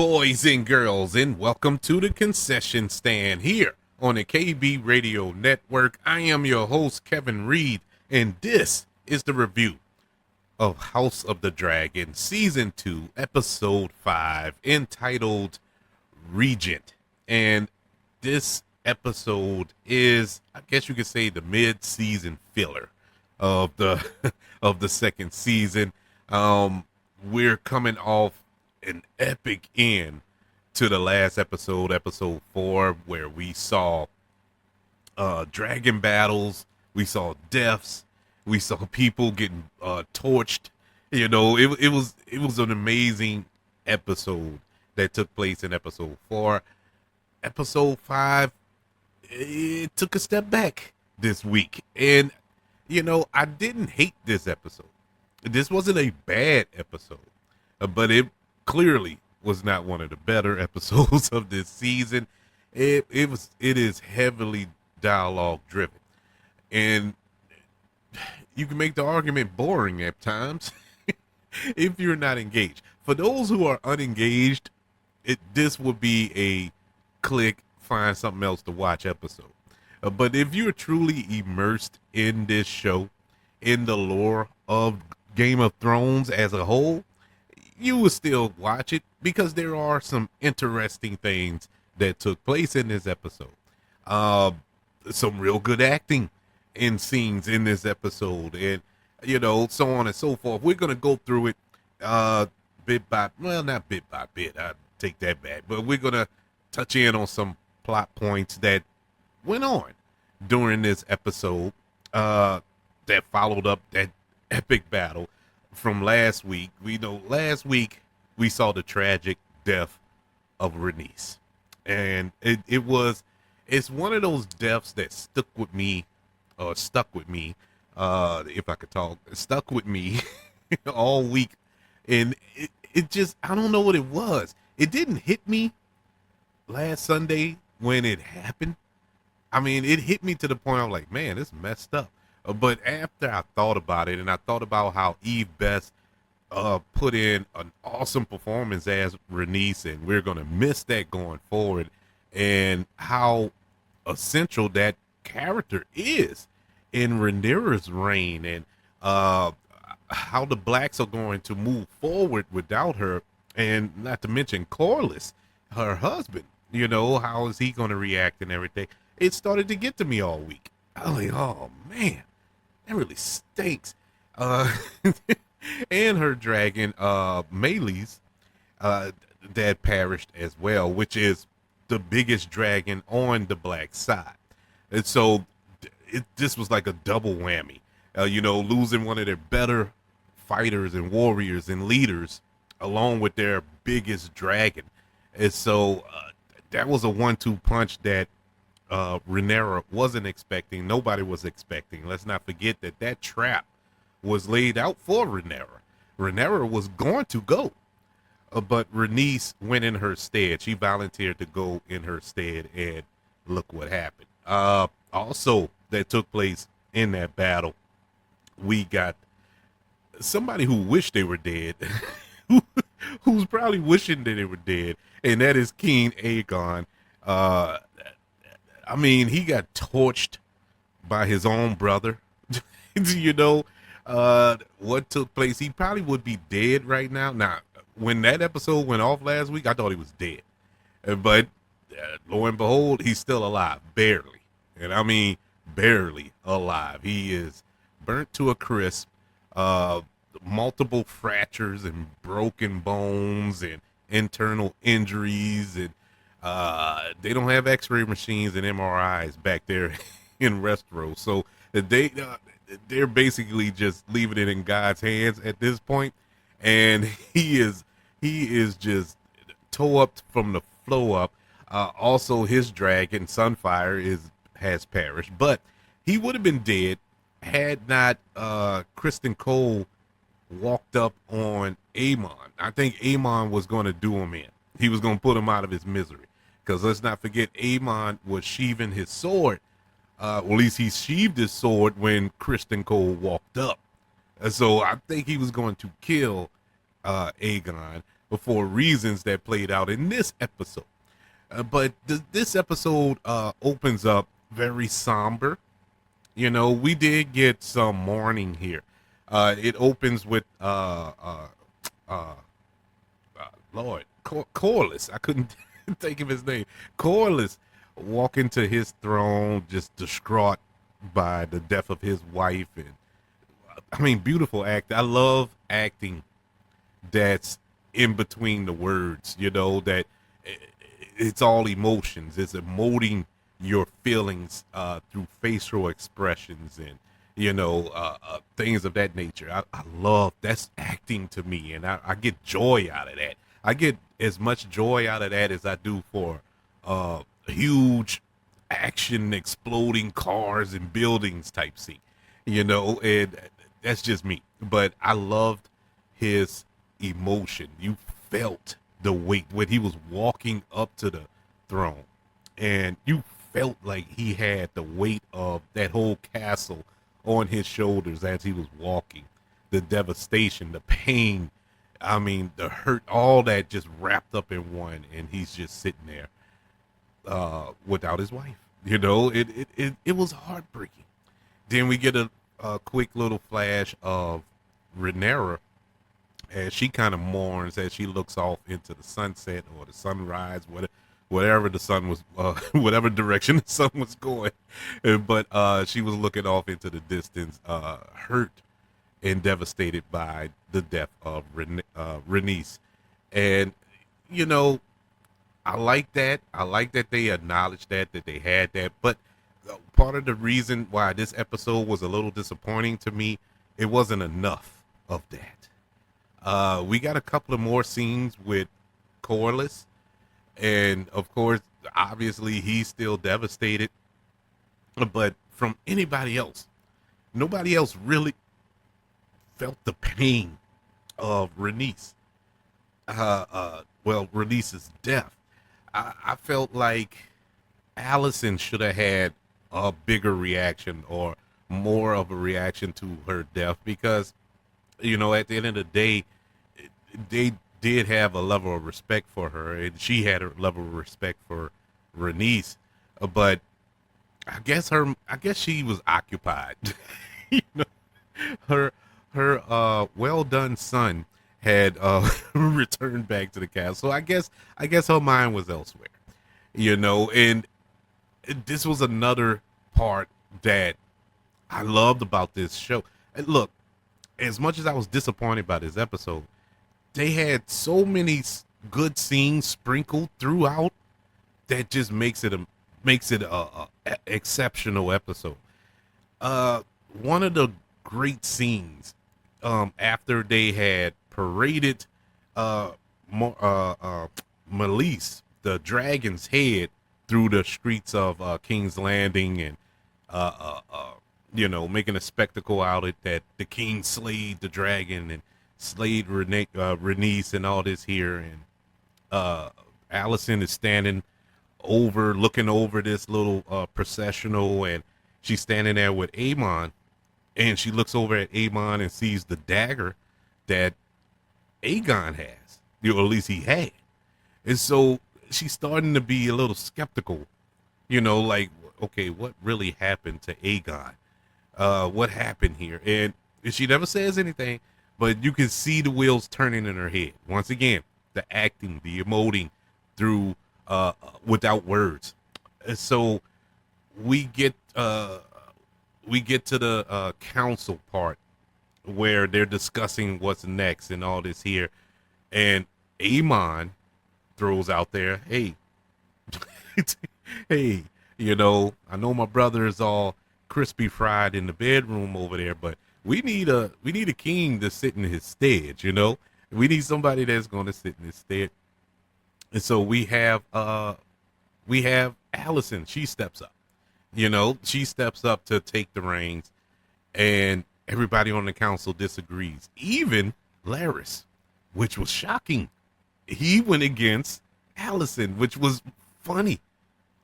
boys and girls, and welcome to the concession stand here on the KB Radio Network. I am your host, Kevin Reed, and this is the review of House of the Dragon, Season 2, Episode 5, entitled Regent. And this episode is, I guess you could say, the mid-season filler of the of the second season. We're coming off an epic end to the last episode, episode 4, where we saw dragon battles, we saw deaths, we saw people getting torched. You know, it was an amazing episode that took place in episode 4. Episode 5, it took a step back this week, and you know, I didn't hate this episode. This wasn't a bad episode, but it clearly was not one of the better episodes of this season. It is heavily dialogue driven, and you can make the argument boring at times if you're not engaged. For those who are unengaged, this would be a click, find something else to watch episode. But if you're truly immersed in this show, in the lore of Game of Thrones as a whole, you will still watch it because there are some interesting things that took place in this episode. Some real good acting in scenes in this episode, and you know, so on and so forth. We're gonna go through it bit by, well, not bit by bit, I take that back, but we're gonna touch in on some plot points that went on during this episode that followed up that epic battle from last week. We know last week we saw the tragic death of Rhaenys, and it's one of those deaths that stuck with me, if I could talk, stuck with me all week. And it just, I don't know what it was. It didn't hit me last Sunday when it happened. I mean, it hit me to the point I'm like, man, it's messed up. But after I thought about it, and I thought about how Eve Best put in an awesome performance as Rhaenys, and we're going to miss that going forward, and how essential that character is in Rhaenyra's reign, and how the blacks are going to move forward without her, and not to mention Corlys, her husband. You know, how is he going to react and everything? It started to get to me all week. I was like, oh man, that really stinks. And her dragon, Meleys, that perished as well, which is the biggest dragon on the black side. And so this was like a double whammy. You know, losing one of their better fighters and warriors and leaders along with their biggest dragon. And so that was a 1-2 punch that Rhaenyra wasn't expecting. Nobody was expecting. Let's not forget that trap was laid out for Rhaenyra. Rhaenyra was going to go, but Rhaenys went in her stead. She volunteered to go in her stead, and look what happened. Also, that took place in that battle, we got somebody who wished they were dead, who's probably wishing that they were dead, and that is King Aegon. I mean, he got torched by his own brother. You know, what took place, he probably would be dead right now. Now, when that episode went off last week, I thought he was dead. But lo and behold, he's still alive, barely. And I mean, barely alive. He is burnt to a crisp, multiple fractures and broken bones and internal injuries, and they don't have x-ray machines and MRIs back there in Westeros, so they're basically just leaving it in God's hands at this point. And he is just toe up from the flow up. Also, his dragon Sunfire has perished, but he would have been dead had not Kristen Cole walked up on Aemon. I think Aemon was going to do him in. He was going to put him out of his misery. Because let's not forget, Aemon was sheathing his sword. Or at least he sheathed his sword when Kristen Cole walked up. And so I think he was going to kill Aegon. for reasons that played out in this episode. But this episode opens up very somber. You know, we did get some mourning here. It opens with uh, Lord, Corliss. I couldn't think of his name. Corliss walking to his throne, just distraught by the death of his wife. And I mean, beautiful act. I love acting that's in between the words, you know, that it's all emotions. It's emoting your feelings through facial expressions and, you know, things of that nature. I love that's acting to me, and I get joy out of that. I get as much joy out of that as I do for huge action, exploding cars and buildings type scene, you know, and that's just me. But I loved his emotion. You felt the weight when he was walking up to the throne, and you felt like he had the weight of that whole castle on his shoulders as he was walking. The devastation, the pain, I mean, the hurt, all that just wrapped up in one, and he's just sitting there without his wife. You know, it was heartbreaking. Then we get a quick little flash of Rhaenyra as she kind of mourns as she looks off into the sunset or the sunrise, whatever the sun was, whatever direction the sun was going. But she was looking off into the distance, hurt and devastated by the death of Rhaenys. And, you know, I like that. I like that they acknowledged that they had that. But part of the reason why this episode was a little disappointing to me, it wasn't enough of that. We got a couple of more scenes with Corliss, and of course, obviously, he's still devastated. But from anybody else, nobody else really felt the pain of Rhaenys. Rhaenys' death. I felt like Allison should have had a bigger reaction or more of a reaction to her death because, you know, at the end of the day, they did have a level of respect for her, and she had a level of respect for Rhaenys. But I guess she was occupied. You know, her well done son had returned back to the castle. So I guess her mind was elsewhere. You know, and this was another part that I loved about this show. And look, as much as I was disappointed by this episode, they had so many good scenes sprinkled throughout that just makes it a exceptional episode. One of the great scenes after they had paraded Malice, the dragon's head, through the streets of King's Landing, and you know, making a spectacle out of it that the king slayed the dragon and slayed Rhaenys and all this here, and Allison is standing looking over this little processional, and she's standing there with Aemon, and she looks over at Aemon and sees the dagger that Aegon has, or at least he had. And so she's starting to be a little skeptical, you know, like, okay, what really happened to Aegon? What happened here? And she never says anything, but you can see the wheels turning in her head. Once again, the acting, the emoting through without words. And so we get to the council part where they're discussing what's next and all this here, and Aemon throws out there, hey, hey, you know, I know my brother is all crispy fried in the bedroom over there, but we need a king to sit in his stead, you know. We need somebody that's going to sit in his stead. And so we have Allison. She steps up. You know, she steps up to take the reins, and everybody on the council disagrees. Even Larys, which was shocking. He went against Allison, which was funny.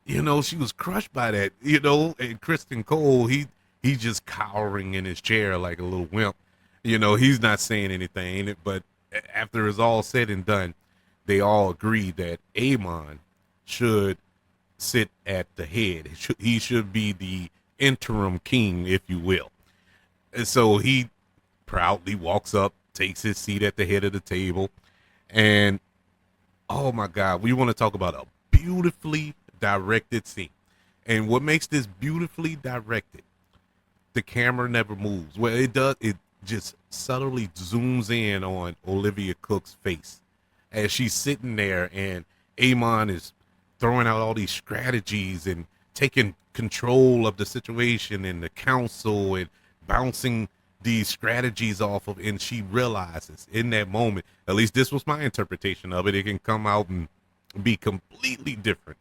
You know, she was crushed by that, you know, and Kristen Cole, he's just cowering in his chair like a little wimp. You know, he's not saying anything, but after it's all said and done, they all agree that Amon should sit at the head. He should be the interim king, if you will. And so he proudly walks up, takes his seat at the head of the table, and oh my God, we want to talk about a beautifully directed scene. And what makes this beautifully directed, the camera never moves. Well, it does, it just subtly zooms in on Olivia Cook's face as she's sitting there, and Amon is throwing out all these strategies and taking control of the situation and the council and bouncing these strategies off of, and she realizes in that moment, at least this was my interpretation of it, it can come out and be completely different,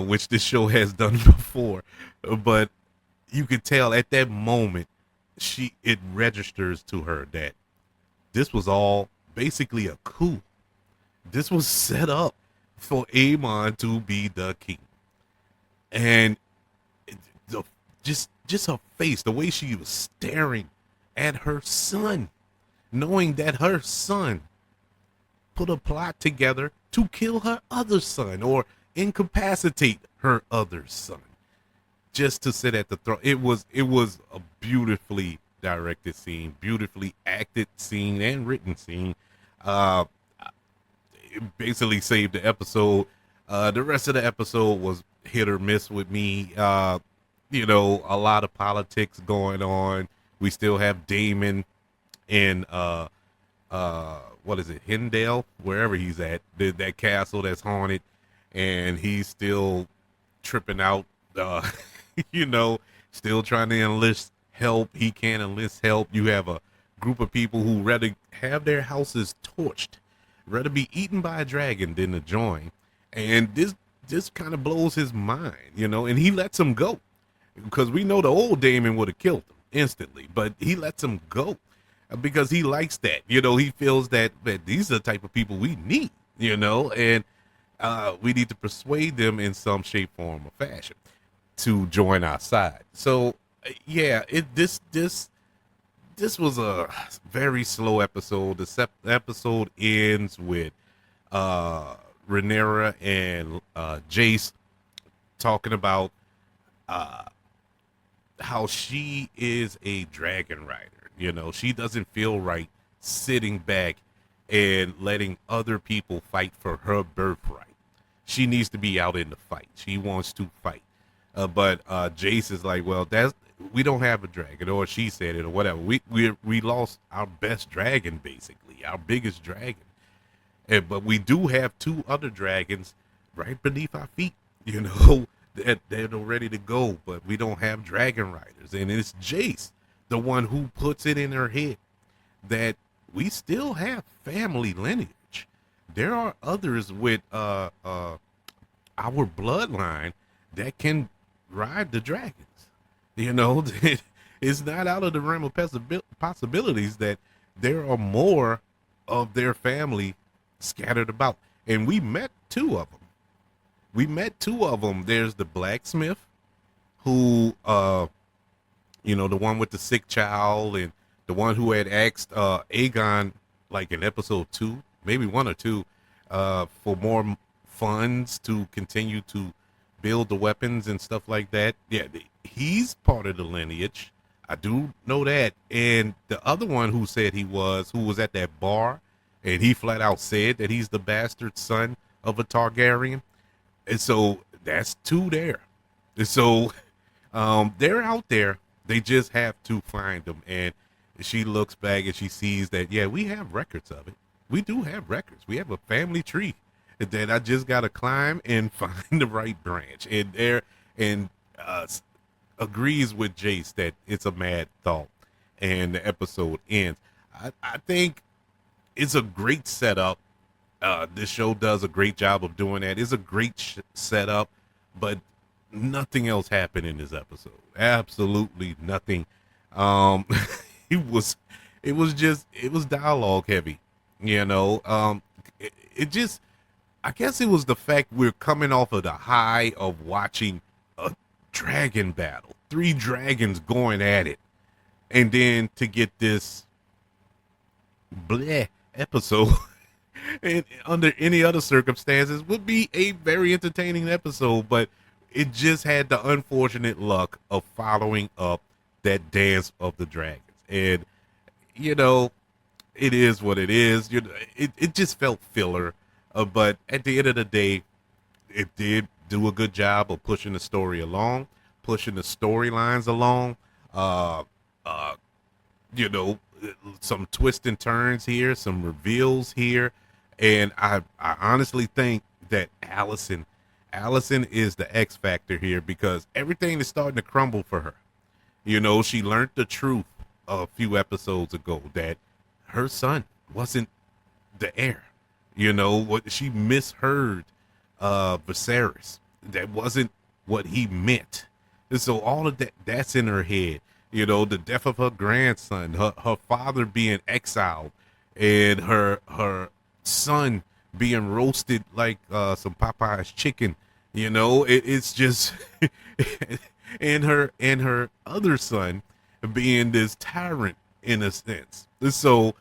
which this show has done before, but you could tell at that moment it registers to her that this was all basically a coup. This was set up for Amon to be the king. And the, just her face, the way she was staring at her son, knowing that her son put a plot together to kill her other son or incapacitate her other son just to sit at the throne. It was a beautifully directed scene, beautifully acted scene and written scene. It basically saved the episode. The rest of the episode was hit or miss with me. A lot of politics going on. We still have Damon in what is it, Hindale, wherever he's at, that castle that's haunted, and he's still tripping out. Still trying to enlist help. He can't enlist help. You have a group of people who rather have their houses torched, rather be eaten by a dragon than to join. And this kind of blows his mind, and he lets him go because we know the old Damon would have killed him instantly, but he lets him go because he likes that. He feels that these are the type of people we need, and we need to persuade them in some shape, form, or fashion to join our side. So yeah, this was a very slow episode. The episode ends with Rhaenyra and Jace talking about how she is a dragon rider. She doesn't feel right sitting back and letting other people fight for her birthright. She needs to be out in the fight. She wants to fight. But Jace is like, well, we don't have a dragon, or she said it, or whatever. We lost our best dragon, basically, our biggest dragon. But we do have two other dragons right beneath our feet, that they're ready to go, but we don't have dragon riders. And it's Jace, the one who puts it in her head that we still have family lineage. There are others with our bloodline that can ride the dragons. It's not out of the realm of possibilities that there are more of their family scattered about. And we met two of them. There's the blacksmith who, the one with the sick child, and the one who had asked Aegon, like in episode 2, maybe 1 or 2, for more funds to continue to build the weapons and stuff like that. Yeah, he's part of the lineage. I do know that. And the other one who said who was at that bar, and he flat out said that he's the bastard son of a Targaryen. And so that's 2 there. And so they're out there. They just have to find them. And she looks back and she sees that, yeah, we have records of it. We do have records. We have a family tree that I just got to climb and find the right branch. And agrees with Jace that it's a mad thought. And the episode ends. I think it's a great setup. This show does a great job of doing that. It's a great setup, but nothing else happened in this episode. Absolutely nothing. It was dialogue heavy, I guess it was the fact we're coming off of the high of watching a dragon battle, 3 dragons going at it, and then to get this bleh episode and under any other circumstances would be a very entertaining episode, but it just had the unfortunate luck of following up that Dance of the Dragons. And, you know, it is what it is. It just felt filler. But at the end of the day, it did do a good job of pushing the story along, pushing the storylines along. Uh, uh, you know, some twists and turns here, some reveals here, and I honestly think that Allison is the X factor here because everything is starting to crumble for her. You know, she learned the truth a few episodes ago that her son wasn't the heir. You know what, she misheard Viserys. That wasn't what he meant. And so all of that's in her head. You know, the death of her grandson, her father being exiled, and her son being roasted like some Popeye's chicken. You know, it's just and her other son being this tyrant in a sense. So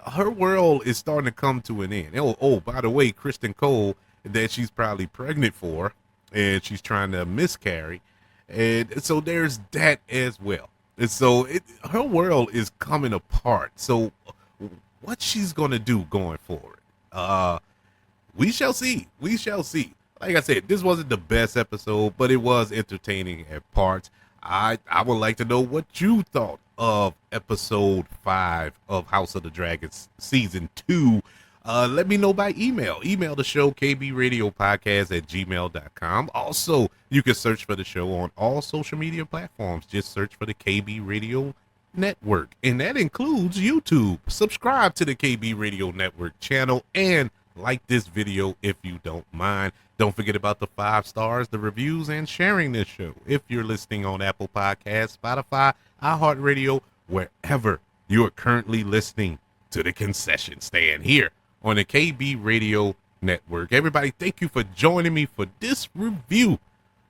her world is starting to come to an end. Oh, by the way, Kristen Cole, that she's probably pregnant for, and she's trying to miscarry, and so there's that as well. And so her world is coming apart. So what she's gonna do going forward, we shall see. We shall see. Like I said, this wasn't the best episode, but it was entertaining at parts. I would like to know what you thought of episode 5 of House of the Dragons season 2. Let me know by email. Email the show, kbradiopodcast@gmail.com. Also, you can search for the show on all social media platforms. Just search for the KB Radio Network, and that includes YouTube. Subscribe to the KB Radio Network channel and like this video if you don't mind. Don't forget about the 5 stars, the reviews, and sharing this show. If you're listening on Apple Podcasts, Spotify, iHeartRadio, wherever you are currently listening to the concession stand here on the KB Radio Network. Everybody, thank you for joining me for this review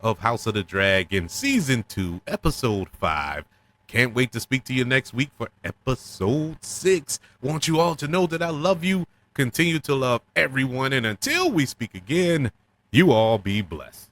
of House of the Dragon Season 2, Episode 5. Can't wait to speak to you next week for Episode 6. Want you all to know that I love you. Continue to love everyone, and until we speak again, you all be blessed.